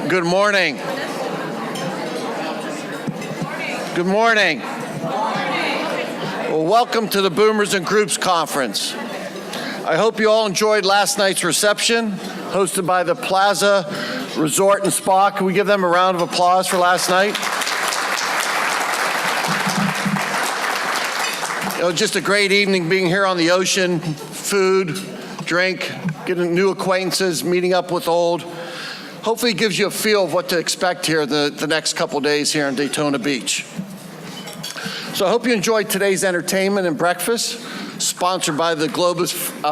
Good morning. Good morning. Well, welcome to the Boomers and Groups Conference. I hope you all enjoyed last night's reception, hosted by the Plaza Resort and Spa. Can we give them a round of applause for last night? It was just a great evening being here on the ocean, food, drink, getting new acquaintances, meeting up with old. Hopefully it gives you a feel of what to expect here the next couple days here in Daytona Beach. So I hope you enjoyed today's entertainment and breakfast, sponsored by the GLOBUS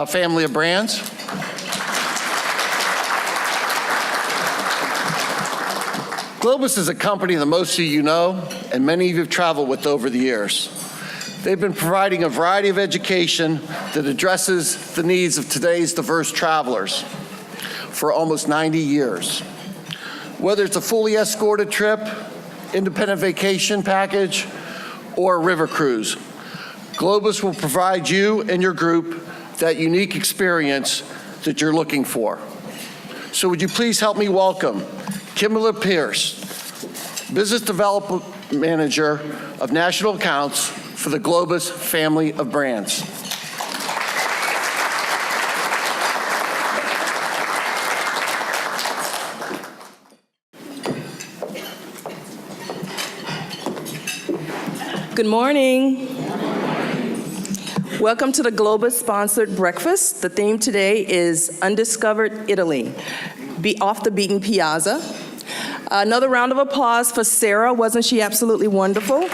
family of brands. GLOBUS is a company that most of you know, and many of you have traveled with over the years. They've been providing a variety of education that addresses the needs of today's diverse travelers for almost 90 years. Whether it's a fully escorted trip, independent vacation package, or a river cruise, GLOBUS will provide you and your group that unique experience that you're looking for. So would you please help me welcome Kimberly Pierce, Business Development Manager of National Accounts for the GLOBUS family of brands. Good morning. Welcome to the GLOBUS sponsored breakfast. The theme today is Undiscovered Italy, off the beaten piazza. Another round of applause for Sarah. Wasn't she absolutely wonderful?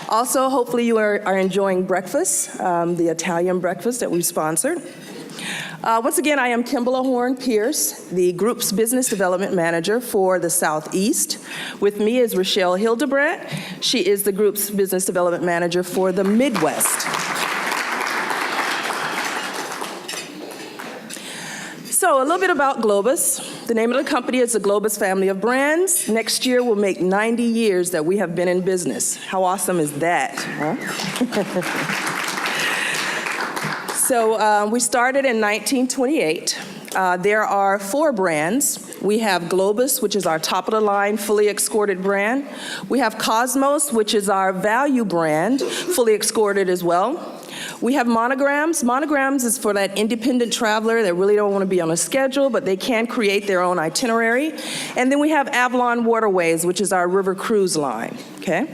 Also, hopefully you are enjoying breakfast, the Italian breakfast that we've sponsored. Once again, I am Kimberly Horn Pierce, the group's business development manager for the Southeast. With me is Rochelle Hildebrandt. She is the group's business development manager for the Midwest. So a little bit about GLOBUS. The name of the company is the GLOBUS family of brands. Next year will make 90 years that we have been in business. How awesome is that, huh? So we started in 1928. There are 4 brands. We have GLOBUS, which is our top-of-the-line, fully escorted brand. We have Cosmos, which is our value brand, fully escorted as well. We have Monograms. Monograms is for that independent traveler that really don't want to be on a schedule, but they can create their own itinerary. And then we have Avalon Waterways, which is our river cruise line, okay?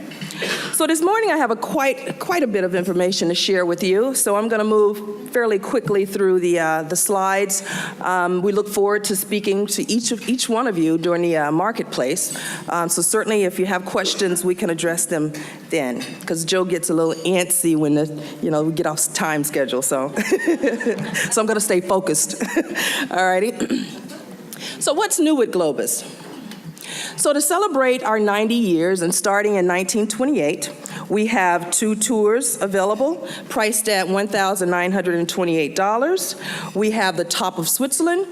So this morning I have quite a bit of information to share with you, so I'm going to move fairly quickly through the slides. We look forward to speaking to each one of you during the marketplace. So certainly if you have questions, we can address them then, because Joe gets a little antsy when we get off time schedule. So, so I'm going to stay focused. All righty. So what's new with GLOBUS? So to celebrate our 90 years, and starting in 1928, we have 2 tours available, priced at $1,928. We have the top of Switzerland,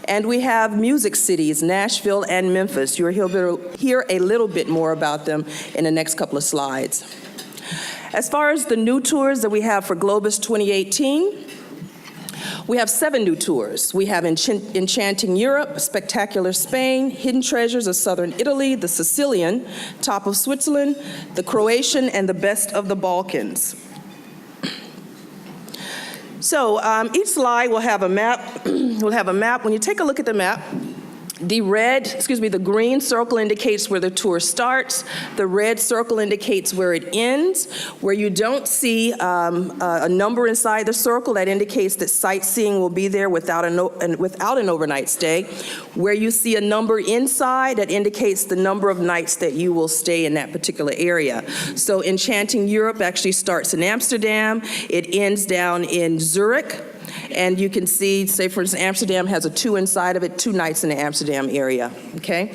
and we have music cities, Nashville and Memphis. You'll hear a little bit more about them in the next couple of slides. As far as the new tours that we have for GLOBUS 2018, we have 7 new tours. We have Enchanting Europe, Spectacular Spain, Hidden Treasures of Southern Italy, the Sicilian, Top of Switzerland, the Croatian, and the Best of the Balkans. So each slide will have a map. We'll have a map. When you take a look at the map, the green circle indicates where the tour starts. The red circle indicates where it ends. Where you don't see a number inside the circle, that indicates that sightseeing will be there without an overnight stay. Where you see a number inside, that indicates the number of nights that you will stay in that particular area. So Enchanting Europe actually starts in Amsterdam. It ends down in Zurich. And you can see, say for instance, Amsterdam has a 2 inside of it, 2 nights in the Amsterdam area, okay?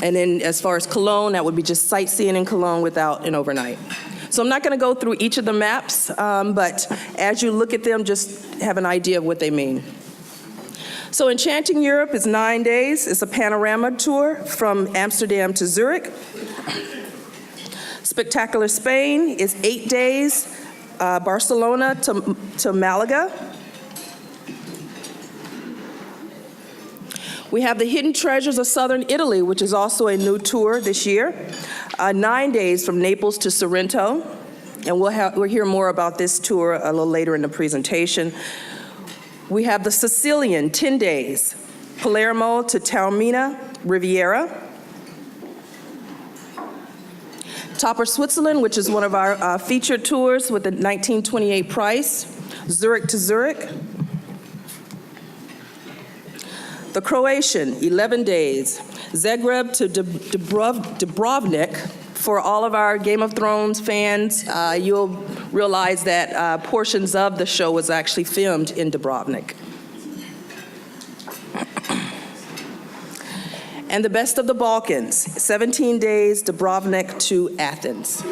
And then as far as Cologne, that would be just sightseeing in Cologne without an overnight. So I'm not gonna go through each of the maps, but as you look at them, just have an idea of what they mean. So Enchanting Europe is 9 days. It's a panorama tour from Amsterdam to Zurich. Spectacular Spain is 8 days. Barcelona to Malaga. We have the Hidden Treasures of Southern Italy, which is also a new tour this year. 9 days from Naples to Sorrento. And we'll hear more about this tour a little later in the presentation. We have the Sicilian, 10 days, Palermo to Taormina, Riviera. Topper Switzerland, which is one of our featured tours with a 1928 price, Zurich to Zurich. The Croatian, 11 days, Zagreb to Dubrovnik. For all of our Game of Thrones fans, you'll realize that portions of the show was actually filmed in Dubrovnik. And the Best of the Balkans, 17 days, Dubrovnik to Athens.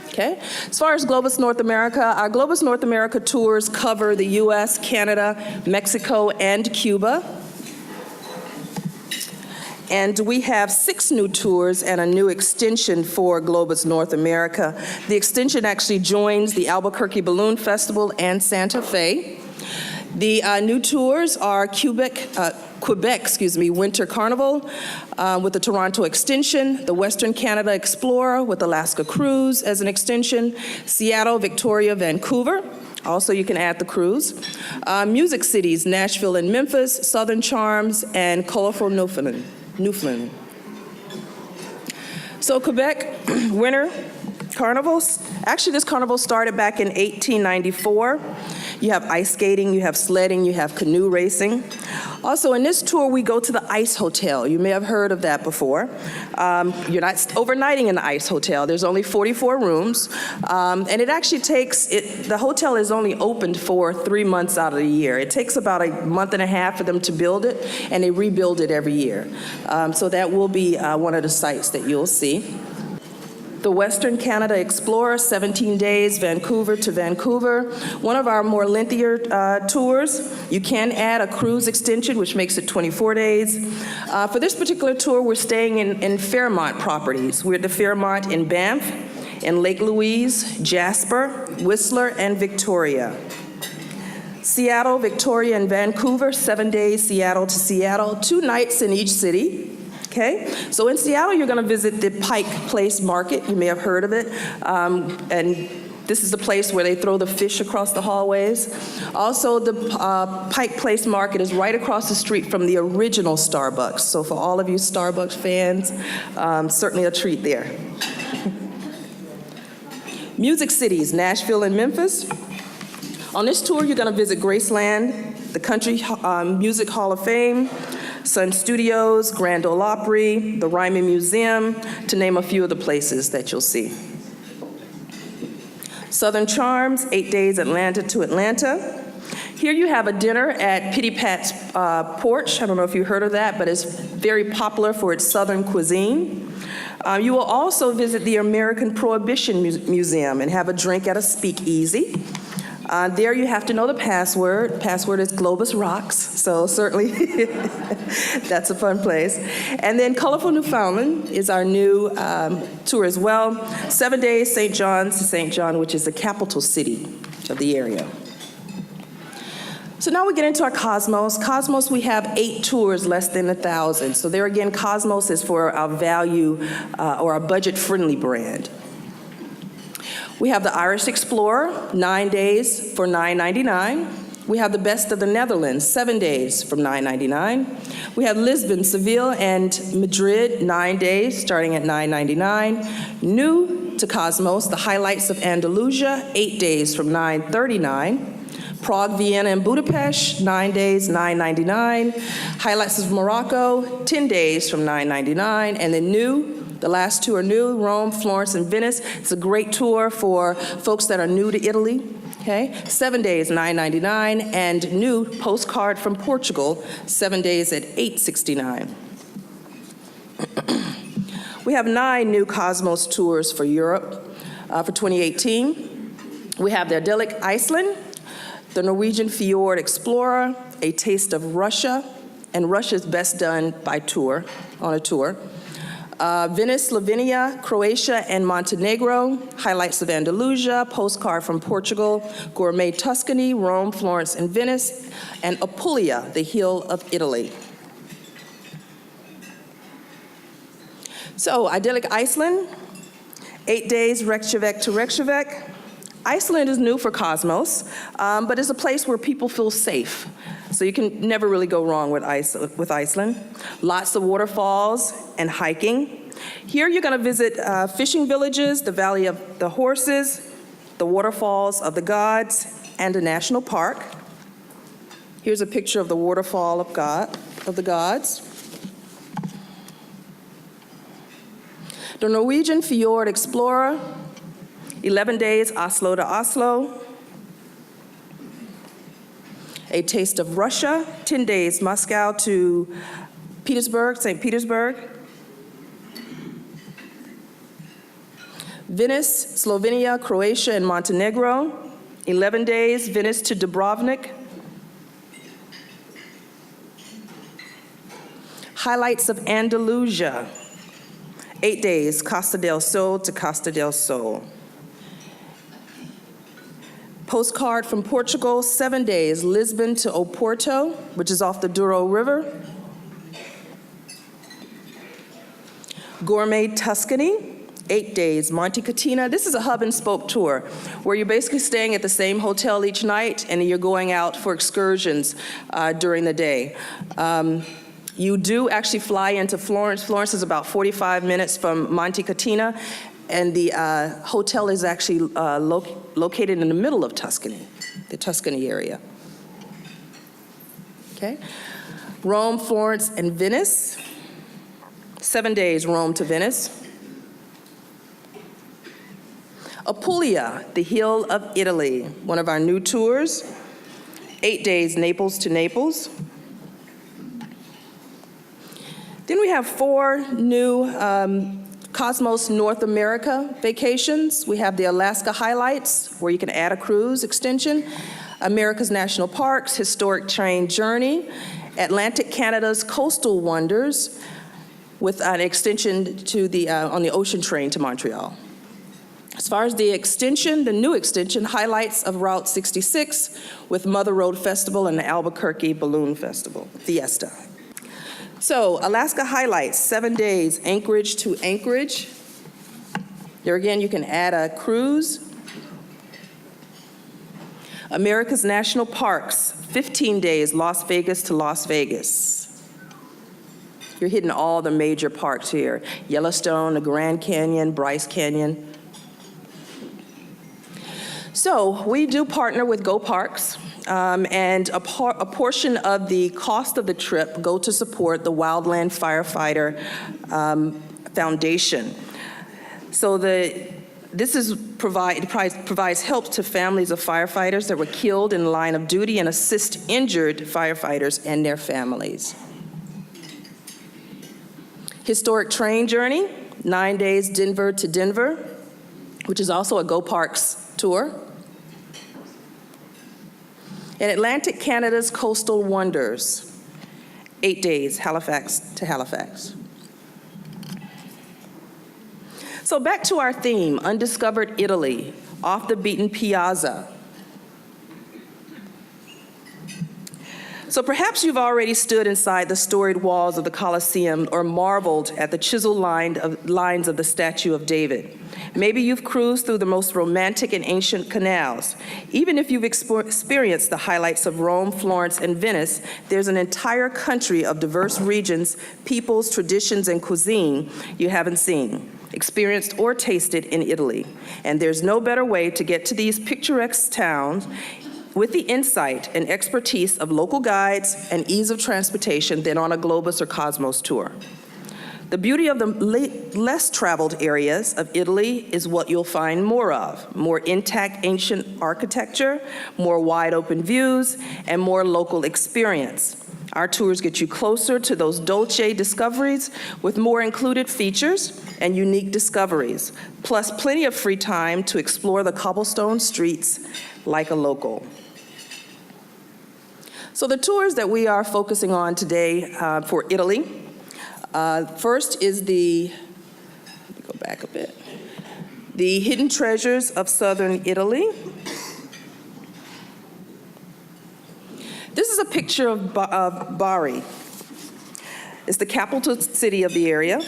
Okay. As far as Globus North America, our Globus North America tours cover the US, Canada, Mexico, and Cuba. And we have 6 new tours and a new extension for Globus North America. The extension actually joins the Albuquerque Balloon Festival and Santa Fe. The new tours are Quebec, Winter Carnival with the Toronto extension, the Western Canada Explorer with Alaska Cruise as an extension, Seattle, Victoria, Vancouver. Also, you can add the cruise. Music cities, Nashville and Memphis, Southern Charms, and colorful Newfoundland. So Quebec Winter Carnivals. Actually, this carnival started back in 1894. You have ice skating, you have sledding, you have canoe racing. Also, in this tour, we go to the Ice Hotel. You may have heard of that before. You're not overnighting in the Ice Hotel. There's only 44 rooms. And it actually takes, the hotel is only opened for 3 months out of the year. It takes about a month and a half for them to build it, and they rebuild it every year. So that will be one of the sites that you'll see. The Western Canada Explorer, 17 days, Vancouver to Vancouver. One of our more lengthier tours. You can add a cruise extension, which makes it 24 days. For this particular tour, we're staying in Fairmont properties. We're at the Fairmont in Banff, in Lake Louise, Jasper, Whistler, and Victoria. Seattle, Victoria, and Vancouver, 7 days, Seattle to Seattle, 2 nights in each city. Okay, so in Seattle, you're going to visit the Pike Place Market. You may have heard of it. And this is the place where they throw the fish across the hallways. Also, the Pike Place Market is right across the street from the original Starbucks. So for all of you Starbucks fans, certainly a treat there. Music cities, Nashville and Memphis. On this tour, you're going to visit Graceland, the Country Music Hall of Fame, Sun Studios, Grand Ole Opry, the Ryman Museum, to name a few of the places that you'll see. Southern Charms, 8 days, Atlanta to Atlanta. Here you have a dinner at Pitty Pat's Porch. I don't know if you heard of that, but it's very popular for its Southern cuisine. You will also visit the American Prohibition Museum and have a drink at a speakeasy. There you have to know the password. Password is Globus Rocks, so certainly that's a fun place. And then Colorful Newfoundland is our new tour as well. 7 days, St. John's to St. John, which is the capital city of the area. So now we get into our Cosmos. Cosmos, we have 8 tours less than 1,000. So there again, Cosmos is for our value or our budget-friendly brand. We have the Irish Explorer, 9 days for $9.99. We have the Best of the Netherlands, 7 days from $9.99. We have Lisbon, Seville, and Madrid, 9 days starting at $9.99. New to Cosmos, the Highlights of Andalusia, 8 days from $9.39. Prague, Vienna, and Budapest, 9 days, $9.99. Highlights of Morocco, 10 days from $9.99. And then new, the last 2 are new, Rome, Florence, and Venice. It's a great tour for folks that are new to Italy. Okay, 7 days, $9.99, and new Postcard from Portugal, 7 days at $8.69. We have 9 new Cosmos tours for Europe for 2018. We have the Idyllic Iceland, the Norwegian Fjord Explorer, A Taste of Russia, and Russia's Best Done by Tour, on a tour. Venice, Slovenia, Croatia, and Montenegro, highlights of Andalusia, postcard from Portugal, gourmet Tuscany, Rome, Florence, and Venice, and Apulia, the heel of Italy. So, idyllic Iceland, 8 days Reykjavik to Reykjavik. Iceland is new for Cosmos, but it's a place where people feel safe. So you can never really go wrong with Iceland. Lots of waterfalls and hiking. Here you're gonna visit fishing villages, the Valley of the Horses, the waterfalls of the gods, and a national park. Here's a picture of the waterfall of the gods. The Norwegian Fjord Explorer, 11 days Oslo to Oslo. A taste of Russia, 10 days Moscow to Petersburg, St. Petersburg. Venice, Slovenia, Croatia, and Montenegro, 11 days Venice to Dubrovnik. Highlights of Andalusia, 8 days Costa del Sol to Costa del Sol. Postcard from Portugal, 7 days, Lisbon to Oporto, which is off the Douro River. Gourmet Tuscany, 8 days, Monte Cattina. This is a hub and spoke tour where you're basically staying at the same hotel each night and you're going out for excursions during the day. You do actually fly into Florence. Florence is about 45 minutes from Monte Cattina, and the hotel is actually located in the middle of Tuscany, the Tuscany area. Okay. Rome, Florence, and Venice. 7 days, Rome to Venice. Apulia, the heel of Italy, one of our new tours. 8 days, Naples to Naples. Then we have 4 new Cosmos North America vacations. We have the Alaska Highlights, where you can add a cruise extension, America's National Parks, Historic Train Journey, Atlantic Canada's Coastal Wonders, with an extension to on the ocean train to Montreal. As far as the extension, the new extension, highlights of Route 66 with Mother Road Festival and the Albuquerque Balloon Festival, Fiesta. So, Alaska Highlights, 7 days, Anchorage to Anchorage. There again, you can add a cruise. America's National Parks, 15 days, Las Vegas to Las Vegas. You're hitting all the major parks here. Yellowstone, the Grand Canyon, Bryce Canyon. So, we do partner with Go Parks. And a portion of the cost of the trip go to support the Wildland Firefighter Foundation. So this provides help to families of firefighters that were killed in the line of duty and assist injured firefighters and their families. Historic Train Journey, 9 days Denver to Denver, which is also a Go Parks tour. And Atlantic Canada's Coastal Wonders, 8 days, Halifax to Halifax. So back to our theme, Undiscovered Italy, off the beaten piazza. So perhaps you've already stood inside the storied walls of the Colosseum or marveled at the chiseled lines of the Statue of David. Maybe you've cruised through the most romantic and ancient canals. Even if you've experienced the highlights of Rome, Florence, and Venice, there's an entire country of diverse regions, peoples, traditions, and cuisine you haven't seen, experienced, or tasted in Italy. And there's no better way to get to these picturesque towns with the insight and expertise of local guides and ease of transportation than on a Globus or Cosmos tour. The beauty of the less traveled areas of Italy is what you'll find more of: more intact ancient architecture, more wide open views, and more local experience. Our tours get you closer to those dolce discoveries with more included features and unique discoveries, plus plenty of free time to explore the cobblestone streets like a local. So the tours that we are focusing on today for Italy, first is the back a bit. The hidden treasures of southern Italy. This is a picture of Bari. It's the capital city of the area.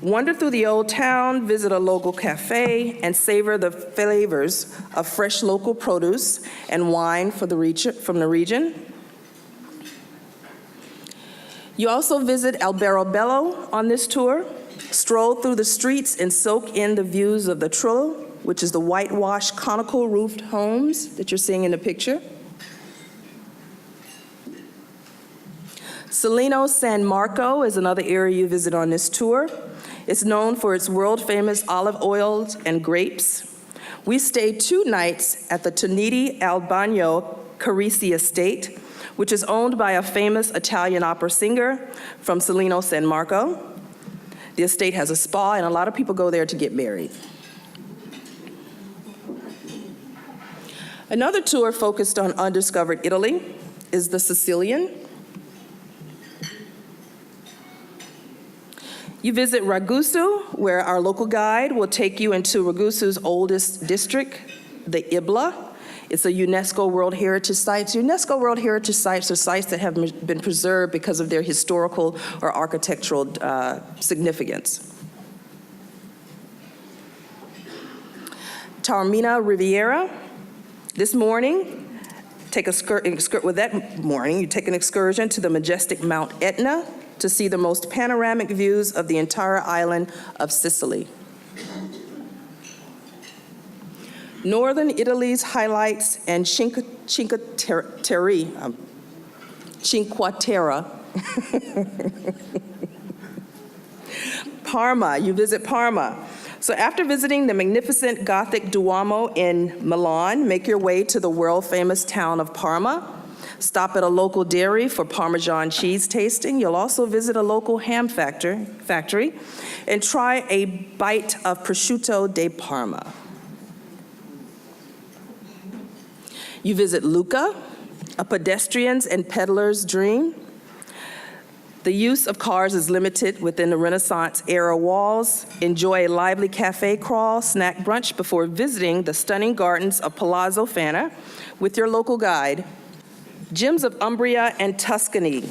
Wander through the old town, visit a local cafe, and savor the flavors of fresh local produce and wine from the region. You also visit Alberobello on this tour, stroll through the streets and soak in the views of the Trullo, which is the whitewashed conical roofed homes that you're seeing in the picture. Salino San Marco is another area you visit on this tour. It's known for its world-famous olive oils and grapes. We stayed 2 nights at the Toniti al Bagno Carisi estate, which is owned by a famous Italian opera singer from Salino San Marco. The estate has a spa, and a lot of people go there to get married. Another tour focused on undiscovered Italy is the Sicilian. You visit Ragusu, where our local guide will take you into Ragusu's oldest district, the Ibla. It's a UNESCO World Heritage Site. UNESCO World Heritage Sites are sites that have been preserved because of their historical or architectural significance. Taormina Riviera. This morning, you take an excursion to the majestic Mount Etna to see the most panoramic views of the entire island of Sicily. Northern Italy's highlights and Cinque Terre. Parma, you visit Parma. So after visiting the magnificent Gothic Duomo in Milan, make your way to the world-famous town of Parma. Stop at a local dairy for Parmesan cheese tasting. You'll also visit a local ham factory and try a bite of prosciutto di Parma. You visit Lucca, a pedestrian's and peddler's dream. The use of cars is limited within the Renaissance-era walls. Enjoy a lively cafe crawl, snack brunch before visiting the stunning gardens of Palazzo Fana with your local guide. Gems of Umbria and Tuscany.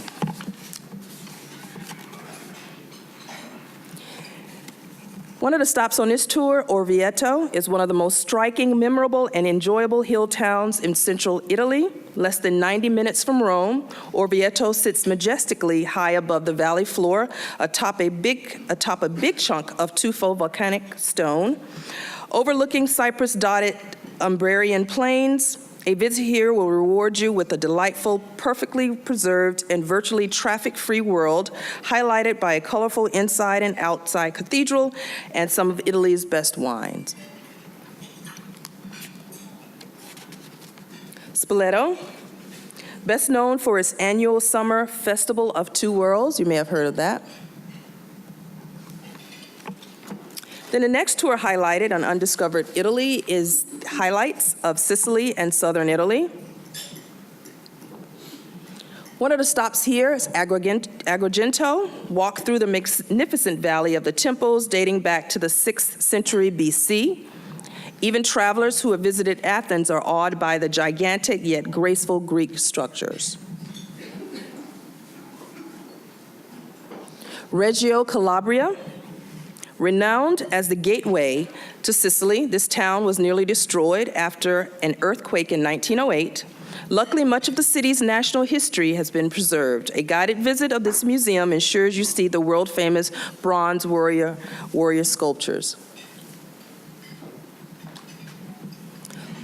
One of the stops on this tour, Orvieto, is one of the most striking, memorable, and enjoyable hill towns in central Italy. Less than 90 minutes from Rome, Orvieto sits majestically high above the valley floor, atop a big chunk of tufo volcanic stone, overlooking cypress-dotted Umbrian plains. A visit here will reward you with a delightful, perfectly preserved, and virtually traffic-free world, highlighted by a colorful inside and outside cathedral and some of Italy's best wines. Spoleto, best known for its annual summer festival of 2 worlds. You may have heard of that. Then the next tour highlighted on Undiscovered Italy is highlights of Sicily and southern Italy. One of the stops here is Agrigento. Walk through the magnificent valley of the temples dating back to the 6th century BC. Even travelers who have visited Athens are awed by the gigantic yet graceful Greek structures. Reggio Calabria. Renowned as the gateway to Sicily, this town was nearly destroyed after an earthquake in 1908. Luckily, much of the city's national history has been preserved. A guided visit of this museum ensures you see the world-famous bronze warrior sculptures.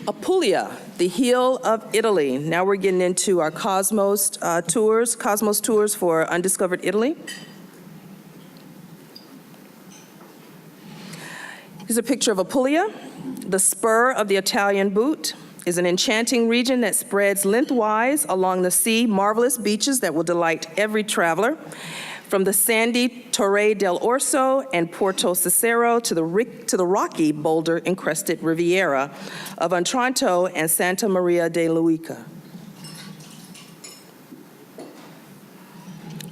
Apulia, the heel of Italy. Now we're getting into our Cosmos tours for Undiscovered Italy. Here's a picture of Apulia. The spur of the Italian boot is an enchanting region that spreads lengthwise along the sea, marvelous beaches that will delight every traveler. From the sandy Torre del Orso and Porto Cicero to the rocky boulder-encrusted Riviera of Otranto and Santa Maria de Luica.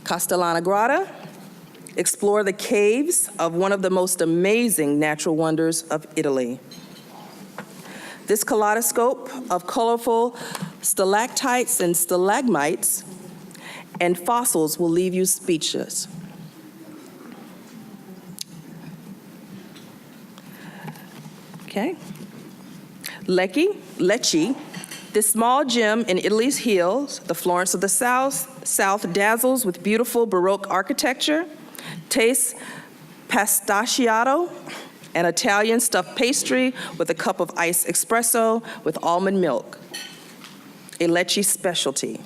Castellana Grata, Explore the caves of one of the most amazing natural wonders of Italy. This kaleidoscope of colorful stalactites and stalagmites and fossils will leave you speechless. Okay. Lecce, this small gem in Italy's hills, the Florence of the South dazzles with beautiful Baroque architecture, tastes pistachio, an Italian stuffed pastry with a cup of iced espresso with almond milk, a Lecce specialty.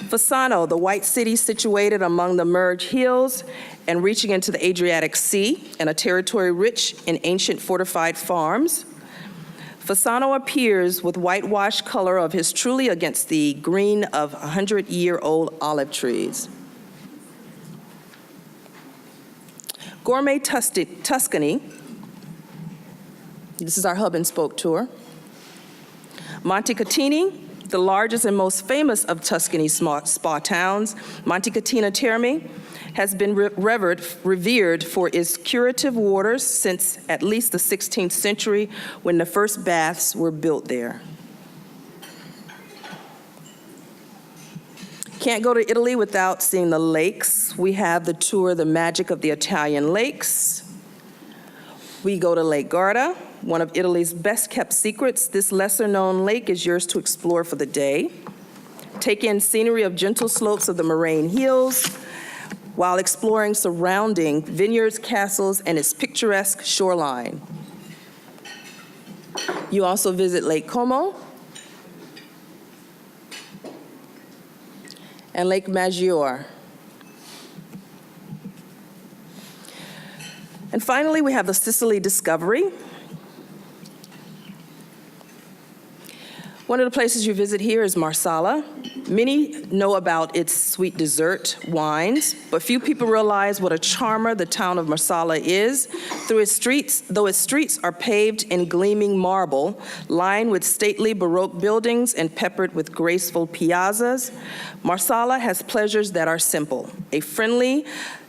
Fasano, the white city situated among the Merge Hills and reaching into the Adriatic Sea, and a territory rich in ancient fortified farms. Fasano appears with whitewashed color of his truly against the green of 100-year-old olive trees. Gourmet Tuscany, this is our hub and spoke tour. Montecatini, the largest and most famous of Tuscany's spa towns, Montecatini Terme, has been revered for its curative waters since at least the 16th century when the first baths were built there. Can't go to Italy without seeing the lakes. We have the tour, The Magic of the Italian Lakes. We go to Lake Garda, one of Italy's best kept secrets. This lesser known lake is yours to explore for the day. Take in scenery of gentle slopes of the moraine hills while exploring surrounding vineyards, castles, and its picturesque shoreline. You also visit Lake Como and Lake Maggiore. And finally, we have the Sicily Discovery. One of the places you visit here is Marsala. Many know about its sweet dessert wines, but few people realize what a charmer the town of Marsala is. Though its streets are paved in gleaming marble, lined with stately Baroque buildings and peppered with graceful piazzas, Marsala has pleasures that are simple. A friendly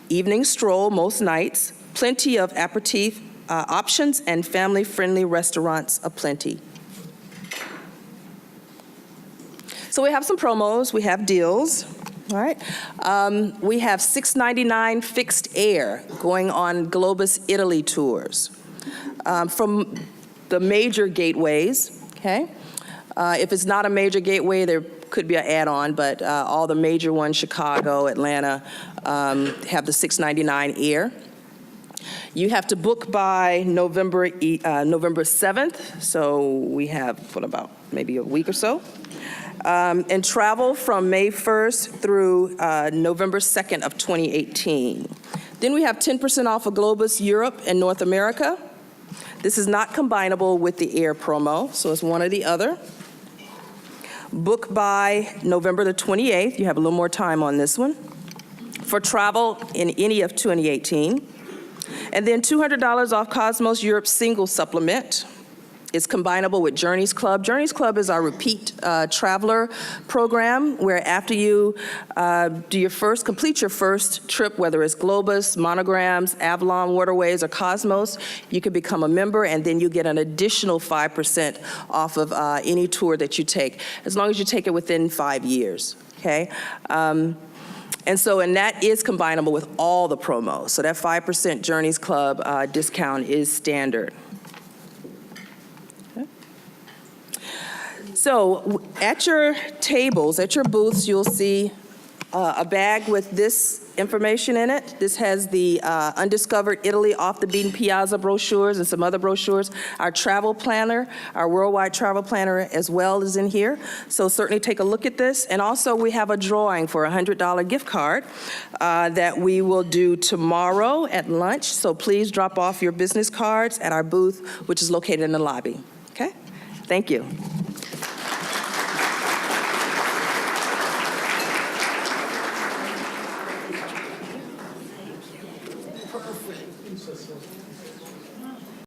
evening stroll most nights, plenty of aperitif options, and family-friendly restaurants aplenty. So we have some promos, we have deals, all right? We have $6.99 fixed air going on GLOBUS Italy tours from the major gateways, okay? If it's not a major gateway, there could be an add-on, but all the major ones, Chicago, Atlanta, have the $6.99 air. You have to book by November 7th, so we have, what, about maybe a week or so? And travel from May 1st through November 2nd of 2018. Then we have 10% off of GLOBUS Europe and North America. This is not combinable with the air promo, so it's one or the other. Book by November the 28th. You have a little more time on this one. For travel in any of 2018. And then $200 off Cosmos Europe single supplement. It's combinable with Journeys Club. Journeys Club is our repeat traveler program where after you complete your first trip, whether it's GLOBUS, Monograms, Avalon Waterways, or Cosmos, you can become a member and then you get an additional 5% off of any tour that you take, as long as you take it within 5 years, okay? And that is combinable with all the promos. So that 5% Journeys Club discount is standard. So at your tables, at your booths, you'll see a bag with this information in it. This has the Undiscovered Italy Off the Beaten Piazza brochures and some other brochures. Our travel planner, our worldwide travel planner as well is in here. So certainly take a look at this. And also we have a drawing for a $100 gift card that we will do tomorrow at lunch. So please drop off your business cards at our booth, which is located in the lobby. Okay? Thank you.